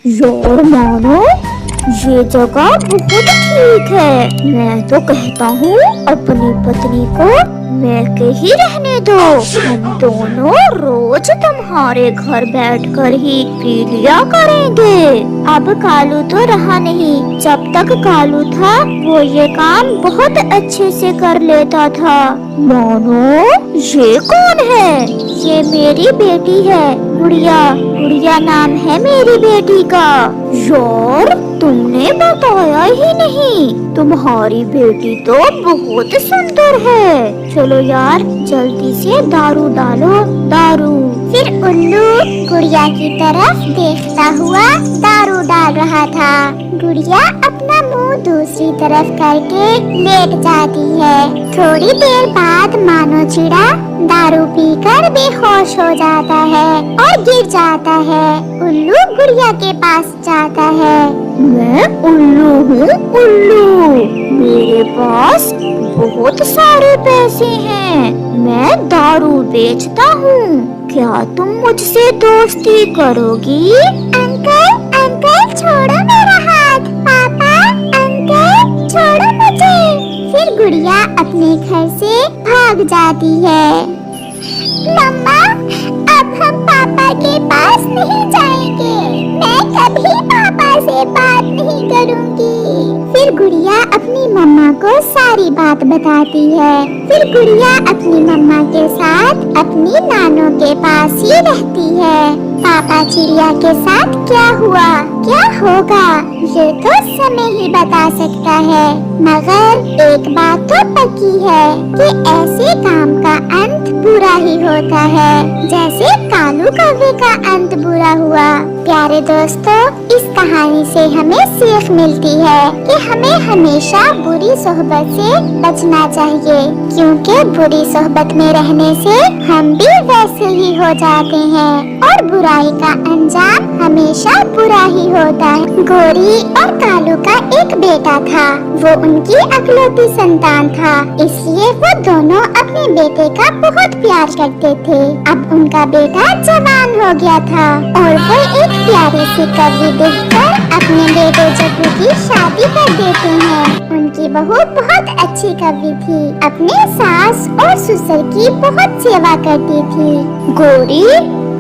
यार मानो, ये जगह बहुत ठीक है। मैं तो कहता हूँ अपनी पत्नी को मिलके ही रहने दो। हम दोनों रोज तुम्हारे घर बैठकर ही पी लिया करेंगे। अब कालू तो रहा नहीं, जब तक कालू था वो ये काम बहुत अच्छे से कर लेता था। मानो, ये कौन है? ये मेरी बेटी है, गुड़िया। गुड़िया नाम है मेरी बेटी का। यार तुमने बताया ही नहीं, तुम्हारी बेटी तो बहुत सुंदर है। चलो यार जल्दी से दारू डालो, दारू। फिर उल्लू गुड़िया की तरफ देखता हुआ दारू डाल रहा था। गुड़िया अपना मुंह दूसरी तरफ करके लेट जाती है। थोड़ी देर बाद मानो चिड़ा दारू पीकर बेहोश हो जाता है और गिर जाता है। उल्लू गुड़िया के पास जाता है। मैं उल्लू हूँ, उल्लू। मेरे पास बहुत सारे पैसे हैं। मैं दारू बेचता हूँ। क्या तुम मुझसे दोस्ती करोगी? अंकल, अंकल छोड़ो मेरा हाथ। पापा, अंकल छोड़ो मुझे। फिर गुड़िया अपने घर से भाग जाती है। मम्मा, अब हम पापा के पास नहीं जाएंगे। मैं कभी पापा से बात नहीं करूंगी। फिर गुड़िया अपनी मम्मा को सारी बात बताती है। फिर गुड़िया अपनी मम्मा के साथ अपनी नानों के पास ही रहती है। पापा चिड़िया के साथ क्या हुआ, क्या होगा, ये तो समय ही बता सकता है। मगर एक बात तो पक्की है कि ऐसे काम का अंत बुरा ही होता है, जैसे कालू कौवे का अंत बुरा हुआ। प्यारे दोस्तों, इस कहानी से हमें सीख मिलती है कि हमें हमेशा बुरी सोहबत से बचना चाहिए, क्योंकि बुरी सोहबत में रहने से हम भी वैसे ही हो जाते हैं और बुराई का अंजाम हमेशा बुरा ही होता है। गौरी और कालू का एक बेटा था। वो उनकी अकलौती संतान था, इसलिए वो दोनों अपने बेटे का बहुत प्यार करते थे। अब उनका बेटा जवान हो गया था और वो एक प्यारी सी कवि देखकर अपने बेटे जग्गू की शादी कर देते हैं। उनकी बहू बहुत अच्छी कवि थी, अपने सास और ससुर की बहुत सेवा करती थी। गौरी,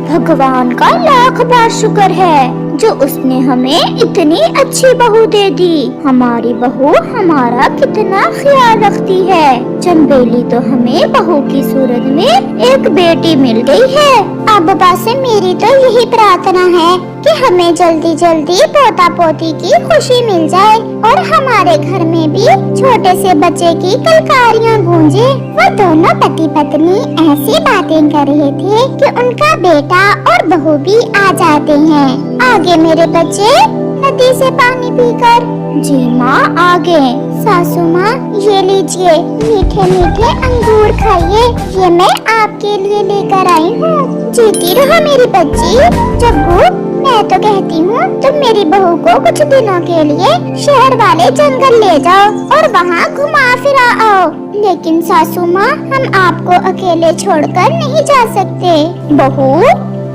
भगवान का लाख बार शुक्र है जो उसने हमें इतनी अच्छी बहू दे दी। हमारी बहू हमारा कितना ख्याल रखती है। चंबेली तो हमें बहू की सूरत में एक बेटी मिल गई है। बाबा से मेरी तो यही प्रार्थना है कि हमें जल्दी जल्दी पोता पोती की खुशी मिल जाए और हमारे घर में भी छोटे से बच्चे की कलकारियाँ गूंजे। वो दोनों पति पत्नी ऐसी बातें कर रहे थे कि उनका बेटा और बहू भी आ जाते हैं। आगे मेरे बच्चे नदी से पानी पीकर। जी माँ, आगे। सासू माँ, ये लीजिए मीठे मीठे अंगूर खाइए, ये मैं आपके लिए लेकर आई हूँ। जीती रहो मेरी बच्ची। जग्गू, मैं तो कहती हूँ तुम मेरी बहू को कुछ दिनों के लिए शहर वाले जंगल ले जाओ और वहाँ घुमा फिरा आओ। लेकिन सासू माँ, हम आपको अकेले छोड़कर नहीं जा सकते। बहू,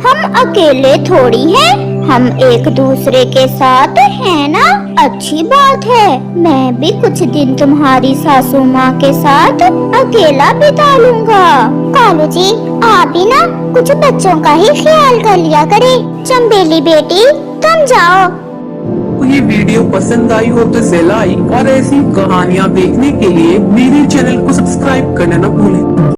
हम अकेले थोड़ी हैं, हम एक दूसरे के साथ हैं ना। अच्छी बात है, मैं भी कुछ दिन तुम्हारी सासू माँ के साथ अकेला बिता लूँगा। कालू जी, आप भी ना कुछ बच्चों का ही ख्याल कर लिया करे। चंबेली बेटी, तुम जाओ। ये वीडियो पसंद आई हो तो इसे लाइक और ऐसी कहानियाँ देखने के लिए मेरे चैनल को सब्सक्राइब करना न भूलें।